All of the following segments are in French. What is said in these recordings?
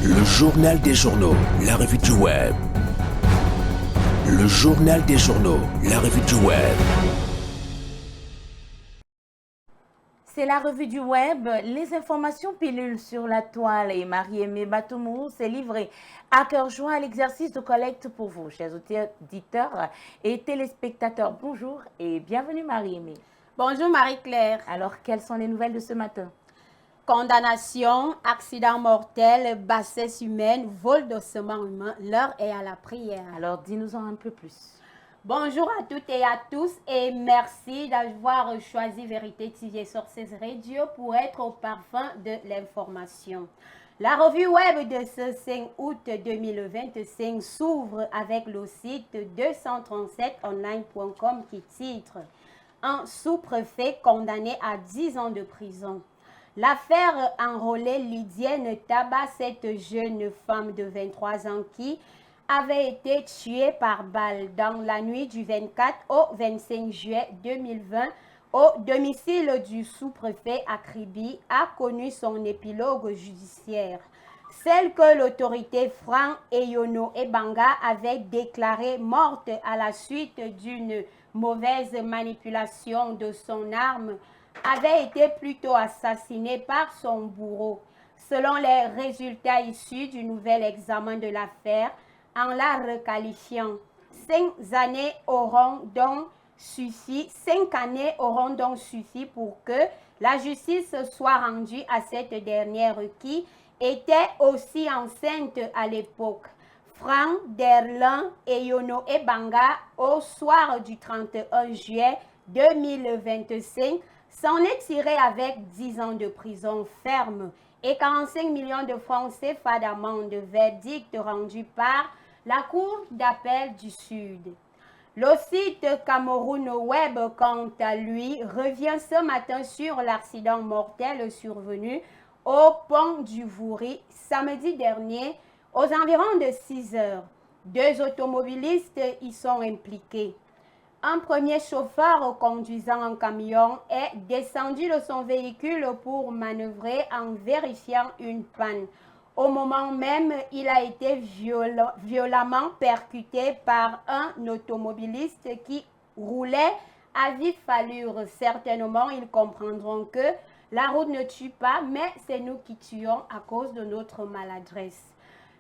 Le journal des journaux, la revue du web. Le journal des journaux, la revue du web. C'est la revue du web, les informations pilules sur la toile et Marie-Aimée Batoumou s'est livrée à cœur joie à l'exercice de collecte pour vous, chers auditeurs et téléspectateurs. Bonjour et bienvenue Marie-Aimée. Bonjour Marie-Claire. Alors, quelles sont les nouvelles de ce matin? Condamnation, accident mortel, bassesse humaine, vol d'ossements humains, l'heure est à la prière. Alors, dis-nous-en un peu plus. Bonjour à toutes et à tous et merci d'avoir choisi Vérité TV Sources Radio pour être au parfum de l'information. La revue web de ce 5 août 2025 s'ouvre avec le site 237online.com qui titre « Un sous-préfet condamné à 10 ans de prison ». L'affaire enrôlée lydienne tabac cette jeune femme de 23 ans qui avait été tuée par balle dans la nuit du 24 au 25 juillet 2020 au domicile du sous-préfet à Kribi a connu son épilogue judiciaire. Celle que l'autorité Frank Eyono Ebanga avait déclarée morte à la suite d'une mauvaise manipulation de son arme avait été plutôt assassinée par son bourreau. Selon les résultats issus du nouvel examen de l'affaire, en la requalifiant, 5 années auront donc suffi pour que la justice soit rendue à cette dernière qui était aussi enceinte à l'époque. Frank Derlin et Yono Ebanga, au soir du 31 juillet 2025, s'en est tiré avec 10 ans de prison ferme et 45 millions de francs CFA d'amende, verdict rendu par la Cour d'appel du Sud. Le site Cameroun Web, quant à lui, revient ce matin sur l'accident mortel survenu au pont du Vouri samedi dernier aux environs de 6 heures. 2 automobilistes y sont impliqués. Un premier chauffeur conduisant un camion est descendu de son véhicule pour manœuvrer en vérifiant une panne. Au moment même, il a été violemment percuté par un automobiliste qui roulait à vive allure. Certainement, ils comprendront que la route ne tue pas, mais c'est nous qui tuons à cause de notre maladresse.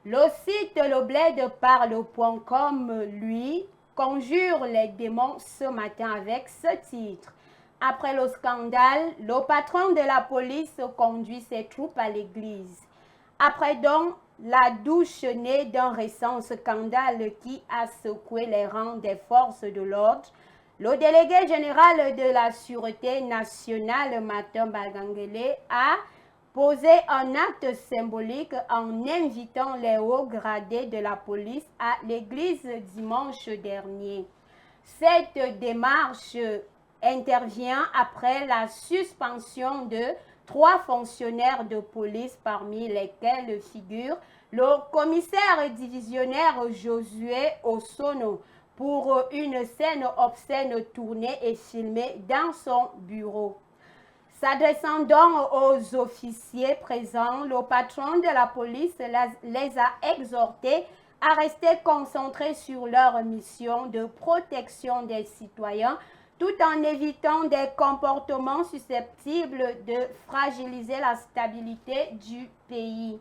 Le site lebled.parle.com, lui, conjure les démons ce matin avec ce titre. Après le scandale, le patron de la police conduit ses troupes à l'église. Après donc la douche née d'un récent scandale qui a secoué les rangs des forces de l'ordre, le délégué général de la Sûreté nationale, Martin Bagangele, a posé un acte symbolique en invitant les hauts gradés de la police à l'église dimanche dernier. Cette démarche intervient après la suspension de 3 fonctionnaires de police, parmi lesquels figure le commissaire divisionnaire Josué Osono, pour une scène obscène tournée et filmée dans son bureau. S'adressant donc aux officiers présents, le patron de la police les a exhortés à rester concentrés sur leur mission de protection des citoyens, tout en évitant des comportements susceptibles de fragiliser la stabilité du pays.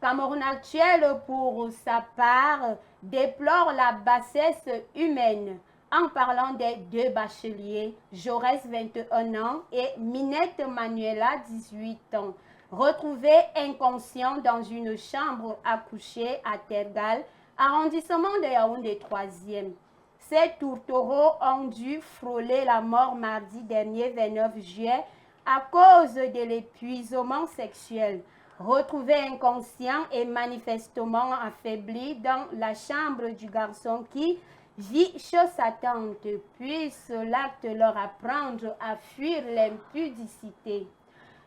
Cameroun Actuel, pour sa part, déplore la bassesse humaine en parlant des 2 bacheliers, Jaurès 21 ans et Minette Manuela 18 ans, retrouvés inconscients dans une chambre à coucher à Tergal, arrondissement de Yaoundé 3e. Ces tourtereaux ont dû frôler la mort mardi dernier 29 juillet à cause de l'épuisement sexuel. Retrouvés inconscients et manifestement affaiblis dans la chambre du garçon qui vit chez sa tante, puisse l'acte leur apprendre à fuir l'impudicité.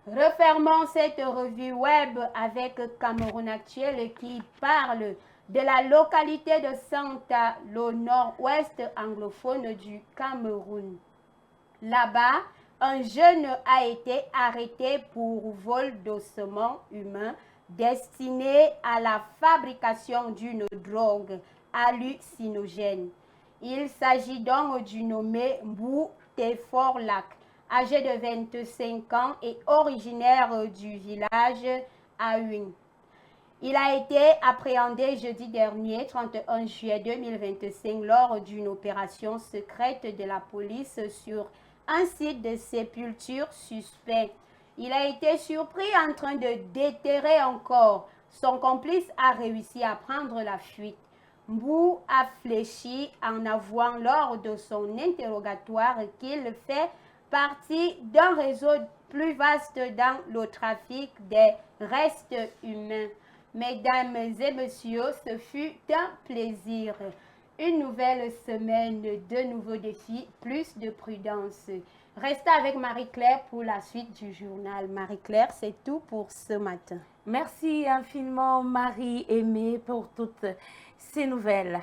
Refermons cette revue web avec Cameroun Actuel qui parle de la localité de Santa, le nord-ouest anglophone du Cameroun. Là-bas, un jeune a été arrêté pour vol d'ossements humains destinée à la fabrication d'une drogue hallucinogène. Il s'agit donc du nommé Mbou Teforlak, âgé de 25 ans et originaire du village Aoun. Il a été appréhendé jeudi dernier, 31 juillet 2025, lors d'une opération secrète de la police sur un site de sépulture suspect. Il a été surpris en train de déterrer un corps. Son complice a réussi à prendre la fuite. Mbou a fléchi en avouant lors de son interrogatoire qu'il fait partie d'un réseau plus vaste dans le trafic des restes humains. Mesdames et messieurs, ce fut un plaisir. Une nouvelle semaine, de nouveaux défis, plus de prudence. Restez avec Marie-Claire pour la suite du journal. Marie-Claire, c'est tout pour ce matin. Merci infiniment Marie-Aimée pour toutes ces nouvelles.